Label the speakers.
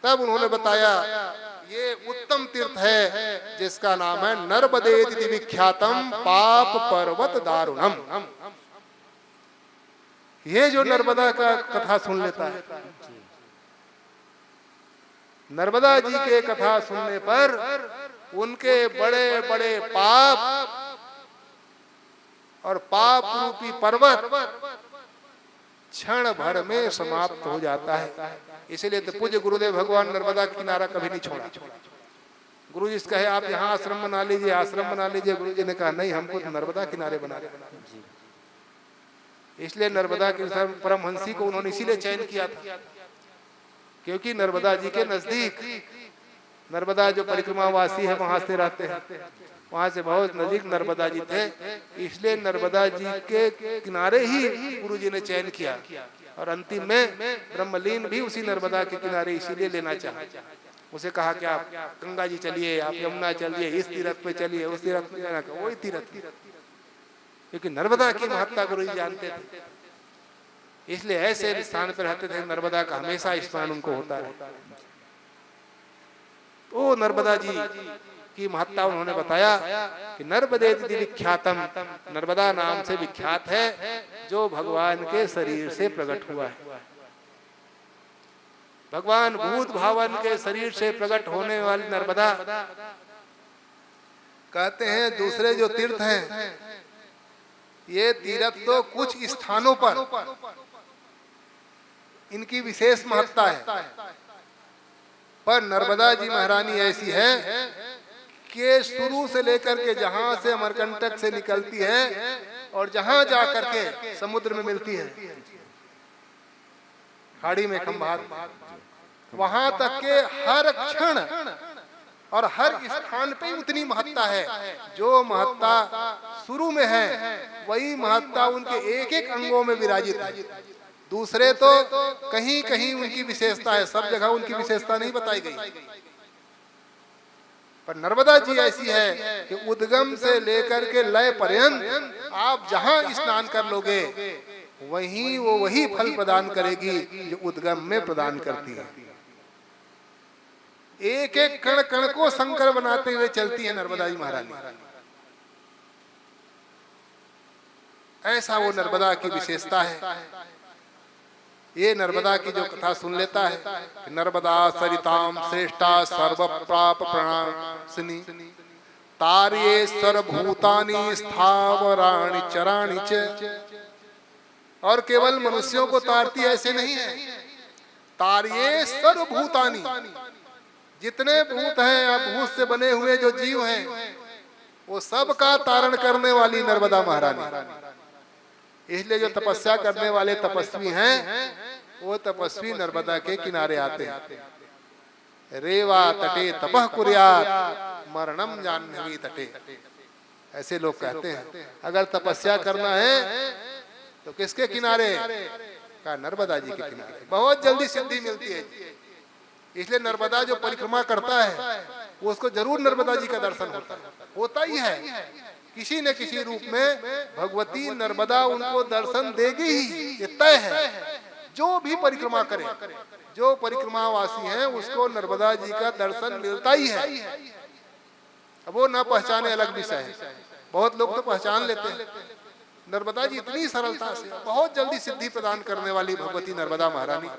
Speaker 1: तब उन्होंने बताया ये उत्तम तीर्थ है जिसका नाम है नर्मदेति विख्यातम पाप पर्वत दारुणम। ये जो नर्मदा का कथा सुन लेता है, नर्मदा जी के कथा सुनने पर उनके बड़े बड़े पाप और पाप रूपी पर्वत क्षण भर में समाप्त हो जाता है। इसलिए तो पूज्य गुरुदेव भगवान नर्मदा किनारा कभी नहीं छोड़ा। गुरु जी से कहे आप यहाँ आश्रम बना लीजिए, आश्रम बना लीजिए। गुरु जी ने कहा नहीं, हमको तो नर्मदा किनारे बना देना। इसलिए नर्मदा के परमहंसी को उन्होंने इसीलिए चयन किया था, क्योंकि नर्मदा जी के नजदीक, नर्मदा जो परिक्रमावासी है वहां से रहते हैं, वहां से बहुत नजदीक नर्मदा जी थे। इसलिए नर्मदा जी के किनारे ही गुरु जी ने चयन किया और अंतिम में ब्रह्मलीन भी उसी नर्मदा के किनारे इसीलिए लेना चाहा। उसे कहा कि आप गंगा जी चलिए, आप यमुना चलिए, इस तीर्थ पे चलिए, उस तीर्थ पे जाना, वही तीर्थ, क्योंकि नर्मदा की महत्ता गुरु जी जानते थे। इसलिए ऐसे स्थान पर रहते थे, नर्मदा का हमेशा स्नान उनको होता है। तो नर्मदा जी की महत्ता उन्होंने बताया कि नर्मदेति विख्यातम, नर्मदा नाम से विख्यात है जो भगवान के शरीर से प्रकट हुआ है। भगवान भूत भावन के शरीर से प्रकट होने वाली नर्मदा, कहते हैं दूसरे जो तीर्थ हैं, ये तीर्थ तो कुछ स्थानों पर इनकी विशेष महत्ता है, पर नर्मदा जी महारानी ऐसी है कि शुरू से लेकर के जहां से अमरकंटक से निकलती है और जहां जाकर के समुद्र में मिलती है, खाड़ी में खंभात, वहां तक के हर क्षण और हर स्थान पे उतनी महत्ता है। जो महत्ता शुरू में है वही महत्ता उनके एक एक अंगों में विराजित है। दूसरे तो कहीं कहीं उनकी विशेषता है, सब जगह उनकी विशेषता नहीं बताई गई। पर नर्मदा जी ऐसी है कि उद्गम से लेकर के लय पर्यंत आप जहां स्नान कर लोगे वहीं वो वही फल प्रदान करेगी जो उद्गम में प्रदान करती है। एक एक कण कण को शंकर बनाते हुए चलती है नर्मदा जी महारानी। ऐसा वो नर्मदा की विशेषता है। ये नर्मदा की जो कथा सुन लेता है, नर्मदा सरिताम श्रेष्ठा सर्व प्राप प्रणाशिनी तार्ये सर्वभूतानि स्थावराणि चराणि च। और केवल मनुष्यों को तारती ऐसे नहीं है, तार्ये सर्वभूतानि, जितने भूत हैं या भूत से बने हुए जो जीव हैं वो सब का तारण करने वाली नर्मदा महारानी। इसलिए जो तपस्या करने वाले तपस्वी हैं वो तपस्वी नर्मदा के किनारे आते हैं। रेवा तटे तपः कुर्यात् मरणम जाह्नवी तटे, ऐसे लोग कहते हैं। अगर तपस्या करना है तो किसके किनारे? का नर्मदा जी के किनारे। बहुत जल्दी सिद्धि मिलती है। इसलिए नर्मदा जो परिक्रमा करता है वो उसको जरूर नर्मदा जी का दर्शन होता ही है। किसी न किसी रूप में भगवती नर्मदा उनको दर्शन देगी ही, ये तय है। जो भी परिक्रमा करे, जो परिक्रमावासी हैं उसको नर्मदा जी का दर्शन मिलता ही है। अब वो न पहचाने अलग विषय है, बहुत लोग तो पहचान लेते हैं। नर्मदा जी इतनी सरलता से बहुत जल्दी सिद्धि प्रदान करने वाली भगवती नर्मदा महारानी।